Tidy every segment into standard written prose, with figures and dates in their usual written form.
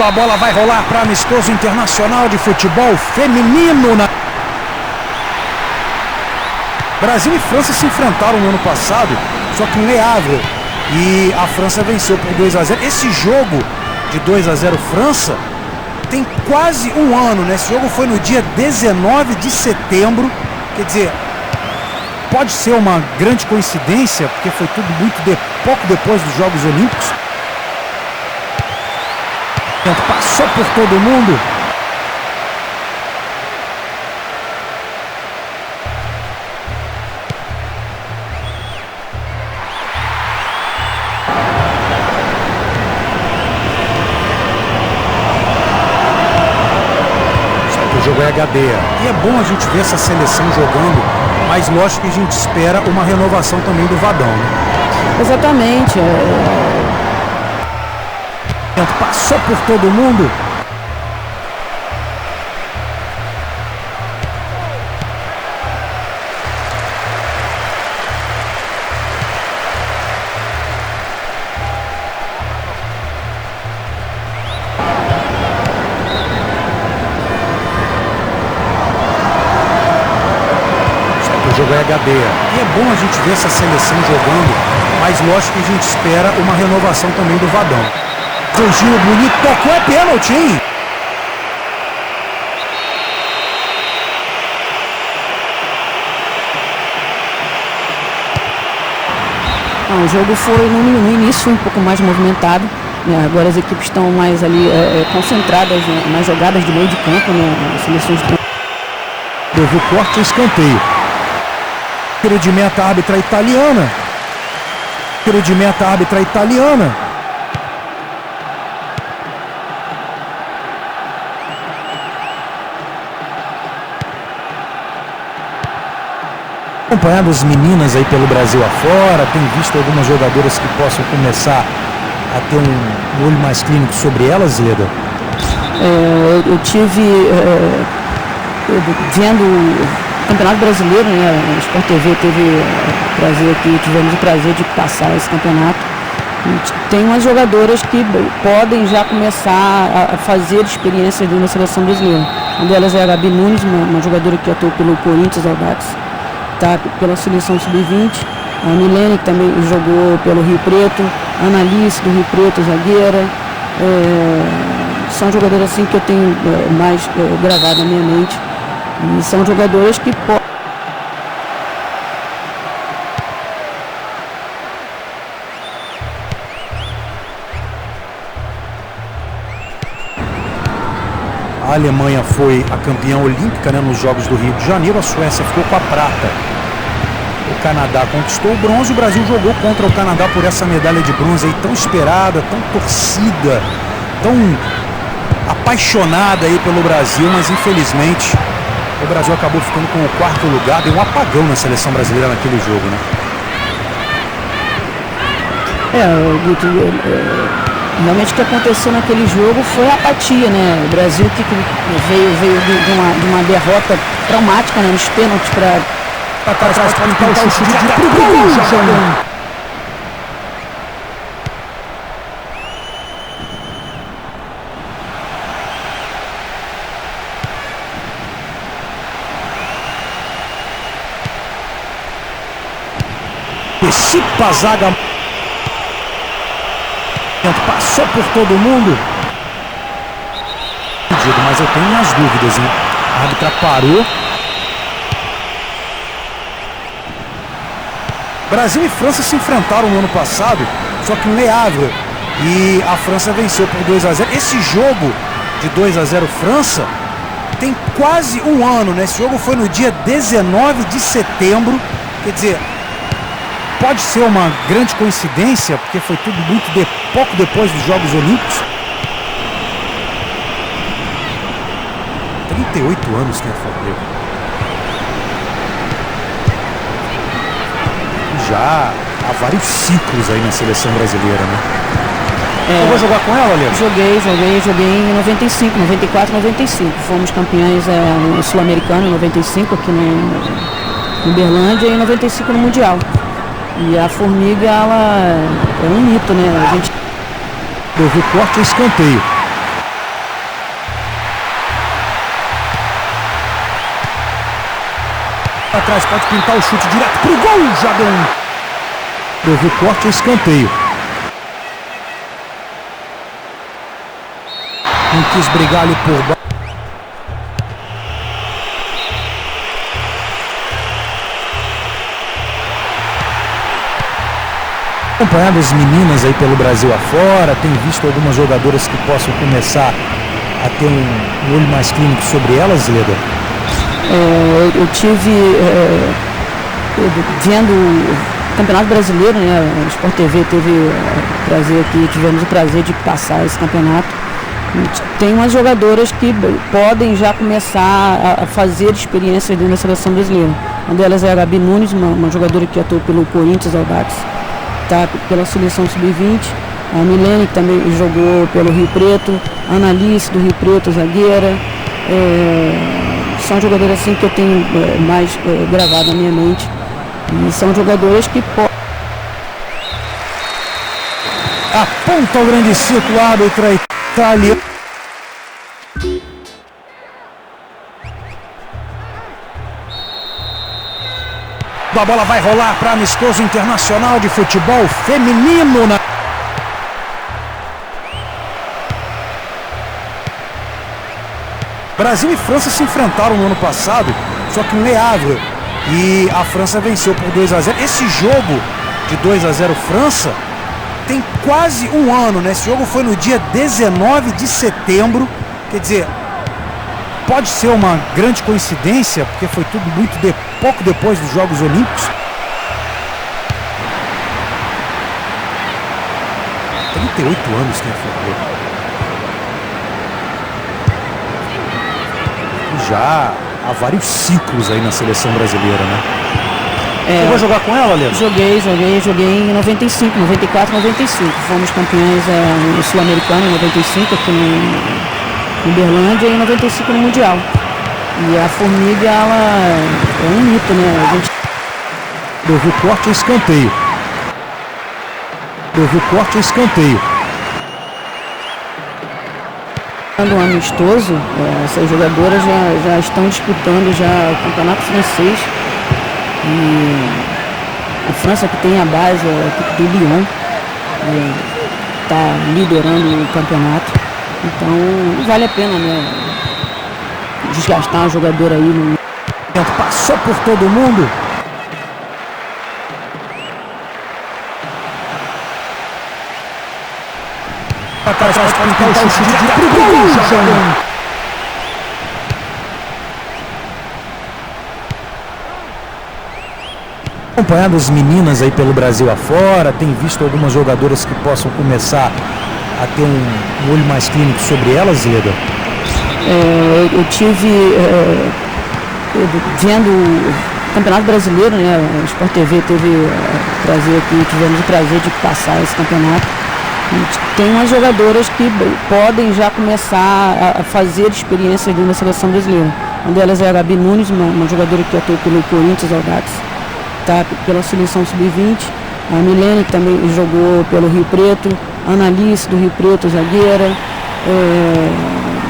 A bola vai rolar para amistoso internacional de futebol feminino. Brasil e França se enfrentaram no ano passado, só que em Le Havre, e a França venceu por 2-0. Esse jogo de 2-0 França tem quase um ano, né? Esse jogo foi no dia 19 de setembro, quer dizer, pode ser uma grande coincidência, porque foi tudo pouco depois dos Jogos Olímpicos. Passou por todo mundo. O jogo é HD. E é bom a gente ver essa seleção jogando, mas lógico que a gente espera uma renovação também do Vadão, né? Exatamente. Passou por todo mundo. O jogo é HD. E é bom a gente ver essa seleção jogando, mas lógico que a gente espera uma renovação também do Vadão. O giro bonito, tocou, é pênalti, hein? O jogo foi no início foi um pouco mais movimentado, né? Agora as equipes estão mais ali concentradas, né? Mais jogadas de meio de campo, né? As seleções de... Houve o corte e escanteio. Tiro de meta, árbitra italiana. Tiro de meta, árbitra italiana. Acompanhado as meninas aí pelo Brasil afora, tem visto algumas jogadoras que possam começar a ter um olho mais clínico sobre elas, Leda? Eu tive vendo o Campeonato Brasileiro, né? A Sport TV tivemos o prazer de passar esse campeonato. Tem umas jogadoras que podem já começar a fazer experiências na seleção brasileira. Uma delas é a Gabi Nunes, uma jogadora que atuou pelo Corinthians Audax, tá pela seleção sub-20, a Milene, que também jogou pelo Rio Preto, a Analice do Rio Preto, zagueira. São jogadoras assim que eu tenho mais gravado na minha mente, e são jogadoras que podem. A Alemanha foi a campeã olímpica, né, nos Jogos do Rio de Janeiro, a Suécia ficou com a prata. O Canadá conquistou o bronze, o Brasil jogou contra o Canadá por essa medalha de bronze aí tão esperada, tão torcida, tão apaixonada aí pelo Brasil, mas infelizmente o Brasil acabou ficando com o quarto lugar, deu um apagão na seleção brasileira naquele jogo, né? Realmente o que aconteceu naquele jogo foi a apatia, né? O Brasil que veio de uma derrota traumática, né? Nos pênaltis para trás, para tentar o chute pro gol. Antecipa a zaga. Passou por todo mundo. Mas eu tenho minhas dúvidas, hein? A árbitra parou. Brasil e França se enfrentaram no ano passado, só que em Le Havre, e a França venceu por 2-0. Esse jogo de 2-0 França tem quase um ano, né? Esse jogo foi no dia 19 de setembro, quer dizer, pode ser uma grande coincidência, porque foi tudo pouco depois dos Jogos Olímpicos. 38 anos que é Flamengo. Já há vários ciclos aí na seleção brasileira, né? Eu vou jogar com ela, Leandro? Joguei em 95, 94, 95. Fomos campeões sul-americano em 95 aqui no Uberlândia e em 95 no Mundial. E a Formiga, ela é um mito, né? A gente do recorte a escanteio. Atrás, pode pintar o chute direto pro gol, já deu do recorte a escanteio. Não quis brigar ali por baixo. Acompanhado as meninas aí pelo Brasil afora, tem visto algumas jogadoras que possam começar a ter um olho mais clínico sobre elas, Leda? Eu tive vendo o Campeonato Brasileiro, né? O Sport TV teve prazer aqui, tivemos o prazer de passar esse campeonato. Tem umas jogadoras que podem já começar a fazer experiências dentro da seleção brasileira. Uma delas é a Gabi Nunes, uma jogadora que atuou pelo Corinthians Audax, está pela seleção sub-20. A Milene, que também jogou pelo Rio Preto. A Analice, do Rio Preto, zagueira. São jogadoras assim que eu tenho mais gravado na minha mente. E são jogadoras que podem. Aponta o grande círculo, árbitra Itália. A bola vai rolar para amistoso internacional de futebol feminino na... Brasil e França se enfrentaram no ano passado, só que em Le Havre, e a França venceu por 2-0. Esse jogo de 2-0 França tem quase um ano, né? Esse jogo foi no dia 19 de setembro, quer dizer, pode ser uma grande coincidência, porque foi tudo pouco depois dos Jogos Olímpicos. 38 anos que é Flamengo. Já há vários ciclos aí na seleção brasileira, né? Eu vou jogar com ela, Leandro? Joguei em 95, 94, 95. Fomos campeões sul-americano em 95 aqui no Uberlândia e em 95 no Mundial. E a Formiga, ela é um mito, né? A gente... do recorte a escanteio. Do recorte a escanteio. Um amistoso, essas jogadoras já estão disputando já o campeonato francês. E a França, que tem a base, a equipe do Lyon, está liderando o campeonato. Então vale a pena, né, desgastar uma jogadora aí no... Passou por todo mundo. Atrás, pode pintar o chute direto pro gol, já deu acompanhado as meninas aí pelo Brasil afora, tem visto algumas jogadoras que possam começar a ter um olho mais clínico sobre elas, Leda? Eu tive vendo o Campeonato Brasileiro, né? O Sport TV teve prazer aqui, tivemos o prazer de passar esse campeonato. Tem umas jogadoras que podem já começar a fazer experiências dentro da seleção brasileira. Uma delas é a Gabi Nunes, uma jogadora que atuou pelo Corinthians Audax, está pela seleção sub-20. A Milene, que também jogou pelo Rio Preto. A Analice, do Rio Preto, zagueira.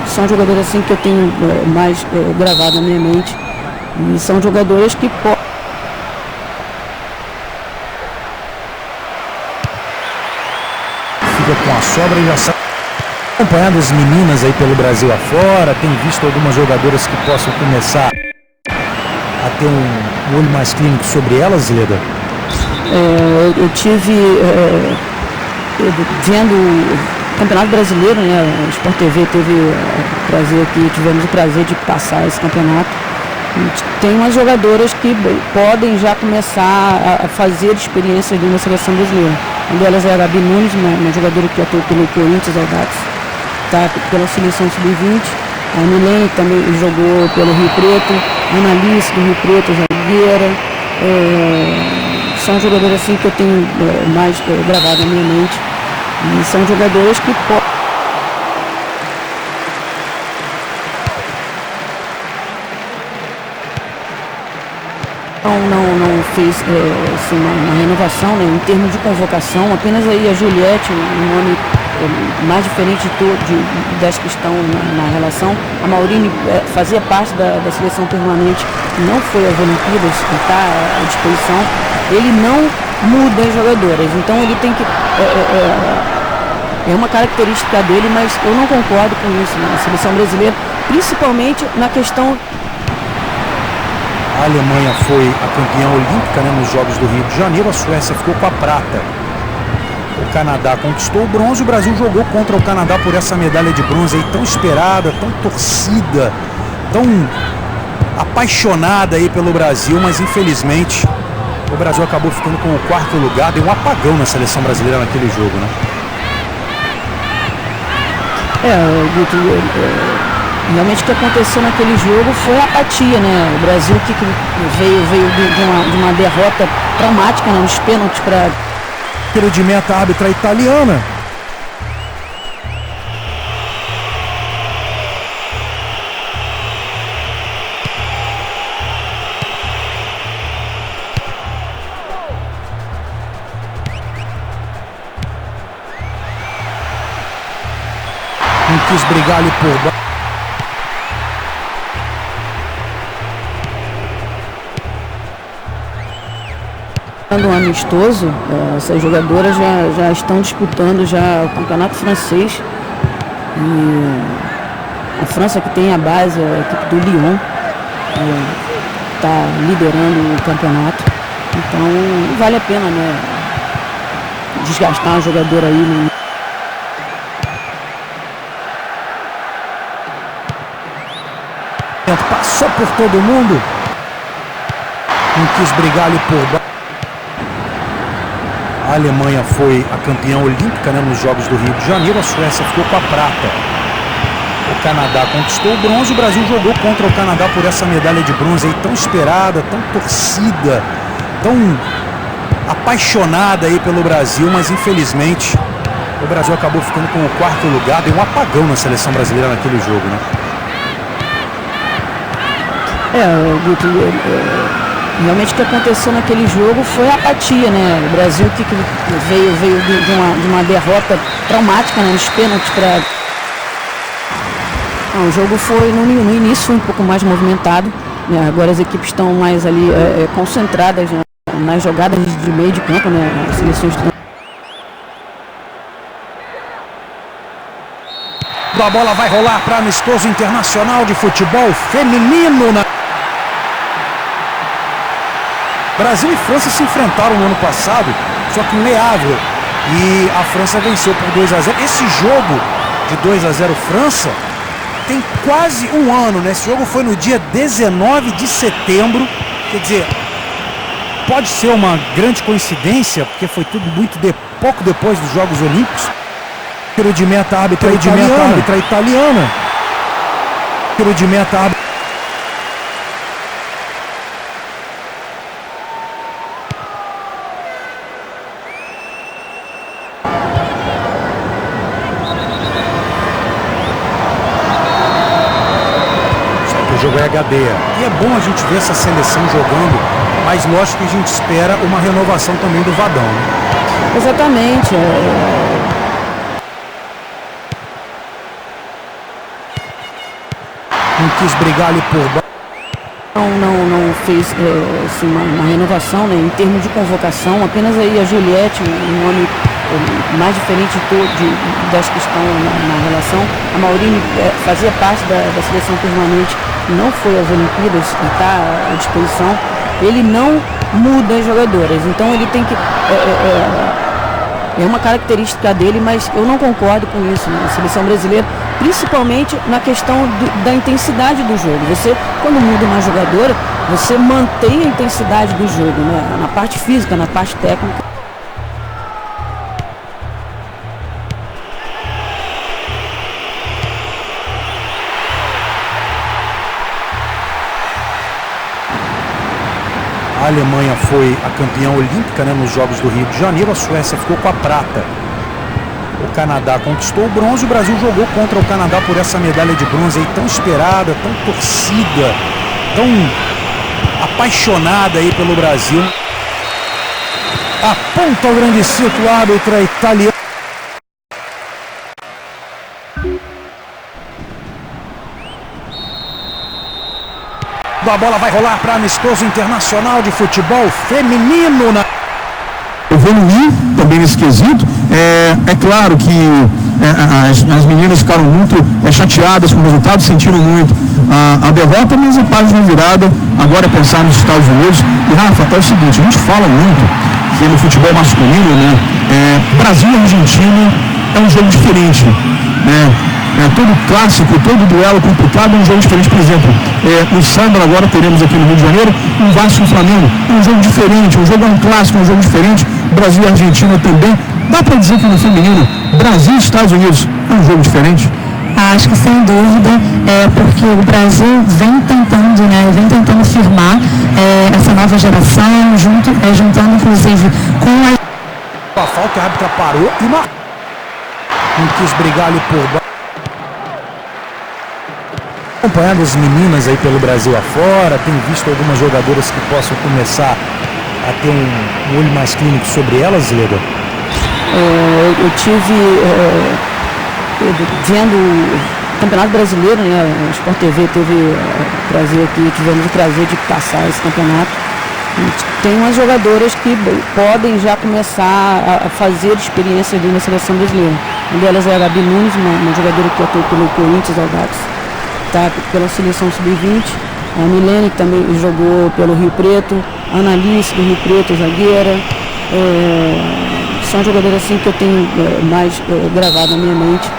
São jogadoras assim que eu tenho mais gravado na minha mente. E são jogadoras que podem... Fica com a sobra e já sai. Acompanhando as meninas aí pelo Brasil afora, tem visto algumas jogadoras que possam começar a ter um olho mais clínico sobre elas, Leda? Eu tive vendo o Campeonato Brasileiro, né? O Sport TV tivemos o prazer de passar esse campeonato. Tem umas jogadoras que podem já começar a fazer experiências na seleção brasileira. Uma delas é a Gabi Nunes, uma jogadora que atuou pelo Corinthians, está pela seleção sub-20. A Milene também jogou pelo Rio Preto, a Analice do Rio Preto, zagueira. São jogadoras assim que eu tenho mais gravado na minha mente. E são jogadoras que não fez assim, uma renovação, né, em termos de convocação. Apenas aí a Juliette, um nome mais diferente das que estão na relação. A Maurine fazia parte da seleção permanente, não foi às Olimpíadas, está à disposição. Ele não muda as jogadoras, então ele tem que... É uma característica dele, mas eu não concordo com isso na seleção brasileira, principalmente na questão... A Alemanha foi a campeã olímpica, né, nos Jogos do Rio de Janeiro, a Suécia ficou com a prata. O Canadá conquistou o bronze, o Brasil jogou contra o Canadá por essa medalha de bronze aí tão esperada, tão torcida, tão apaixonada aí pelo Brasil, mas infelizmente o Brasil acabou ficando com o quarto lugar, deu um apagão na seleção brasileira naquele jogo, né? Guto, realmente o que aconteceu naquele jogo foi a apatia, né? O Brasil que veio de uma derrota traumática, né? Nos pênaltis para... Tiro de meta, árbitra italiana. Não quis brigar ali por... Um amistoso, essas jogadoras já estão disputando já o campeonato francês, e a França, que tem a base, a equipe do Lyon, está liderando o campeonato, então vale a pena, né, desgastar uma jogadora aí, né? Passou por todo mundo, não quis brigar ali por... A Alemanha foi a campeã olímpica, né, nos Jogos do Rio de Janeiro, a Suécia ficou com a prata. O Canadá conquistou o bronze, o Brasil jogou contra o Canadá por essa medalha de bronze aí tão esperada, tão torcida, tão apaixonada aí pelo Brasil, mas infelizmente o Brasil acabou ficando com o quarto lugar, deu um apagão na seleção brasileira naquele jogo, né? Guto, realmente o que aconteceu naquele jogo foi a apatia, né? O Brasil que veio de uma derrota traumática, né? Nos pênaltis para... O jogo foi, no início, foi um pouco mais movimentado, né? Agora as equipes estão mais ali concentradas, né, nas jogadas de meio de campo, né? As seleções... A bola vai rolar para amistoso internacional de futebol feminino na... Brasil e França se enfrentaram no ano passado, só que no Le Havre, e a França venceu por 2-0. Esse jogo de 2-0 França tem quase um ano, né? Esse jogo foi no dia 19 de setembro, quer dizer, pode ser uma grande coincidência, porque foi tudo pouco depois dos Jogos Olímpicos. Tiro de meta, árbitra italiana. Tiro de meta, árbitra... O jogo é HD. E é bom a gente ver essa seleção jogando, mas lógico que a gente espera uma renovação também do Vadão, né? Exatamente. Não quis brigar ali por... Não fez assim, uma renovação, né, em termos de convocação. Apenas aí a Juliette, um nome mais diferente das que estão na relação. A Maurine fazia parte da seleção permanente, não foi às Olimpíadas, está à disposição. Ele não muda as jogadoras, então ele tem que... é uma característica dele, mas eu não concordo com isso, né? A seleção brasileira, principalmente na questão da intensidade do jogo. Você, quando muda uma jogadora, você mantém a intensidade do jogo, né? Na parte física, na parte técnica. A Alemanha foi a campeã olímpica, né, nos Jogos do Rio de Janeiro. A Suécia ficou com a prata. O Canadá conquistou o bronze. O Brasil jogou contra o Canadá por essa medalha de bronze aí tão esperada, tão torcida, tão apaixonada aí pelo Brasil. Aponta o grande círculo, árbitra italiano. A bola vai rolar para amistoso internacional de futebol feminino. Evoluir também nesse quesito. É claro que as meninas ficaram muito chateadas com o resultado, sentiram muito a derrota, mas a página virada agora é pensar nos Estados Unidos. E Rafa, é o seguinte, a gente fala muito que no futebol masculino, né, Brasil e Argentina é um jogo diferente, né? Todo clássico, todo duelo complicado é um jogo diferente. Por exemplo, no sábado agora teremos aqui no Rio de Janeiro um Vasco e Flamengo, um jogo diferente, um jogo clássico, um jogo diferente. Brasil e Argentina também. Dá para dizer que no feminino, Brasil e Estados Unidos é um jogo diferente? Acho que sem dúvida, porque o Brasil vem tentando firmar essa nova geração, juntando inclusive com a falta, a árbitra parou e não quis brigar ali por baixo. Acompanhando as meninas aí pelo Brasil afora, tem visto algumas jogadoras que possam começar a ter um olho mais clínico sobre elas, Leda? Eu tive vendo o Campeonato Brasileiro, né? O Sport TV teve tivemos o prazer de passar esse campeonato. Tem umas jogadoras que podem já começar a fazer experiência ali na seleção brasileira. Uma delas é a Gabi Nunes, uma jogadora que atuou pelo Corinthians, Audax, tá pela seleção sub-20. A Milene, que também jogou pelo Rio Preto. A Analice, do Rio Preto, zagueira. São jogadoras assim que eu tenho mais gravado na minha mente.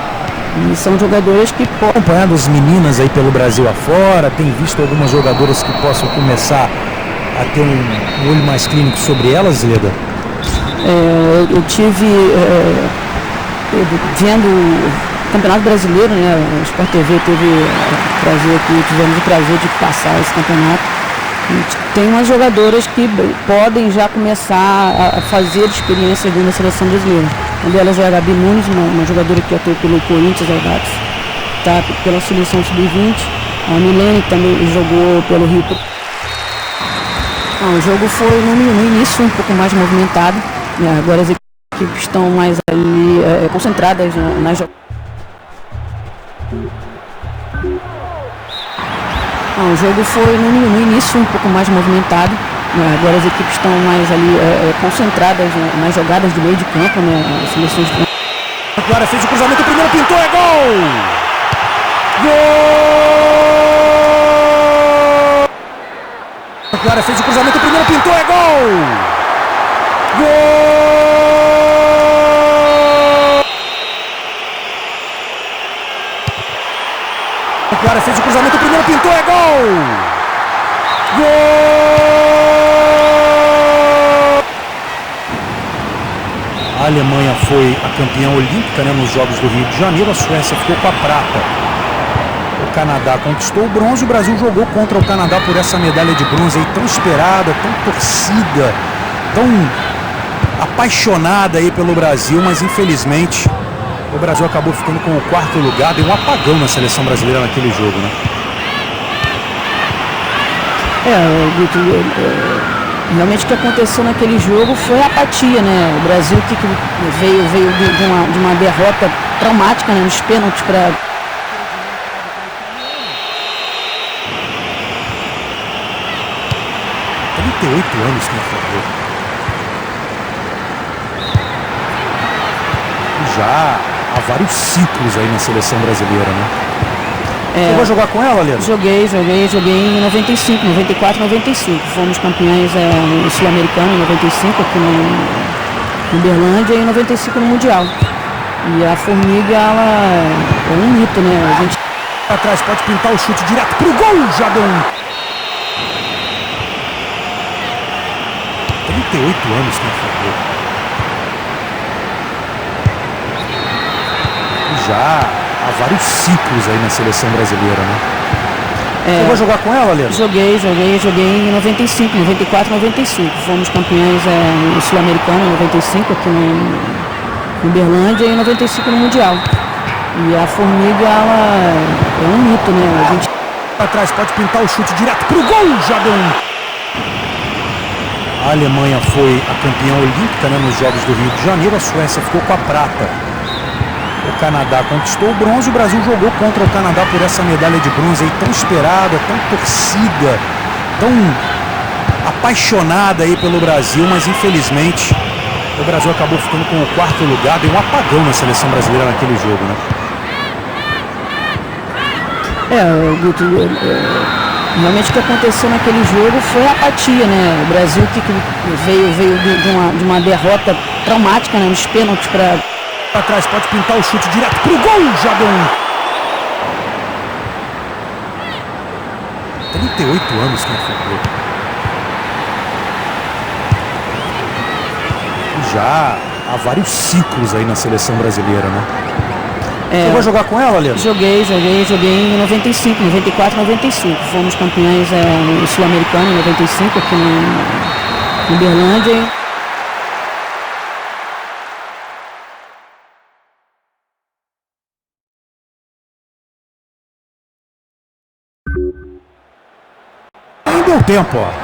E são jogadoras que podem... Acompanhando as meninas aí pelo Brasil afora, tem visto algumas jogadoras que possam começar a ter um olho mais clínico sobre elas, Leda? Eu tive vendo o Campeonato Brasileiro, né? O Sport TV tivemos o prazer de passar esse campeonato. Tem umas jogadoras que podem já começar a fazer experiência ali na seleção brasileira. Uma delas é a Gabi Nunes, uma jogadora que atuou pelo Corinthians, Audax, tá pela seleção sub-20. A Milene, que também jogou pelo Rio Preto. O jogo foi no início um pouco mais movimentado, né? Agora as equipes estão mais ali concentradas nas jogadas. O jogo foi no início um pouco mais movimentado, né? Agora as equipes estão mais ali concentradas nas jogadas de meio de campo, né? As seleções de... Agora fez o cruzamento, o primeiro pintou, é gol! Gol! Agora fez o cruzamento, o primeiro pintou, é gol! Gol! Agora fez o cruzamento, o primeiro pintou, é gol! Gol! A Alemanha foi a campeã olímpica, né, nos Jogos do Rio de Janeiro. A Suécia ficou com a prata. O Canadá conquistou o bronze. O Brasil jogou contra o Canadá por essa medalha de bronze aí tão esperada, tão torcida, tão apaixonada aí pelo Brasil, mas infelizmente o Brasil acabou ficando com o quarto lugar. Deu um apagão na seleção brasileira naquele jogo, né? Realmente o que aconteceu naquele jogo foi a apatia, né? O Brasil que veio de uma derrota traumática, né? Nos pênaltis para... Tem 38 anos que enfrentou. Já há vários ciclos aí na seleção brasileira, né? Você vai jogar com ela, Leda? Joguei em 95, 94, 95. Fomos campeões no Sul-Americano em 95, aqui em Uberlândia e em 95 no Mundial. E a Formiga, ela é um mito, né? A gente Atrás, pode pintar o chute direto pro gol, já deu 38 anos que ele ficou. Já há vários ciclos aí na seleção brasileira, né? Você vai jogar com ela, Lena? Joguei em 95, 94, 95. Fomos campeões no Sul-Americano em 95 aqui em Uberlândia e em 95 no Mundial. E a Formiga, ela é um mito, né? A gente Atrás, pode pintar o chute direto pro gol, já deu A Alemanha foi a campeã olímpica, né, nos Jogos do Rio de Janeiro, a Suécia ficou com a prata. O Canadá conquistou o bronze, o Brasil jogou contra o Canadá por essa medalha de bronze aí tão esperada, tão torcida, tão apaixonada aí pelo Brasil, mas infelizmente o Brasil acabou ficando com o 4º lugar, deu um apagão na seleção brasileira naquele jogo, né? Guto, realmente o que aconteceu naquele jogo foi a apatia, né? O Brasil que veio de uma derrota traumática, né? Nos pênaltis para Atrás, pode pintar o chute direto pro gol, já deu 38 anos que ele ficou. Já há vários ciclos aí na seleção brasileira, né? Você vai jogar com ela, Lena? Joguei em 95, 94, 95. Fomos campeões no Sul-Americano em 95 aqui em Uberlândia. Nem deu tempo, ó.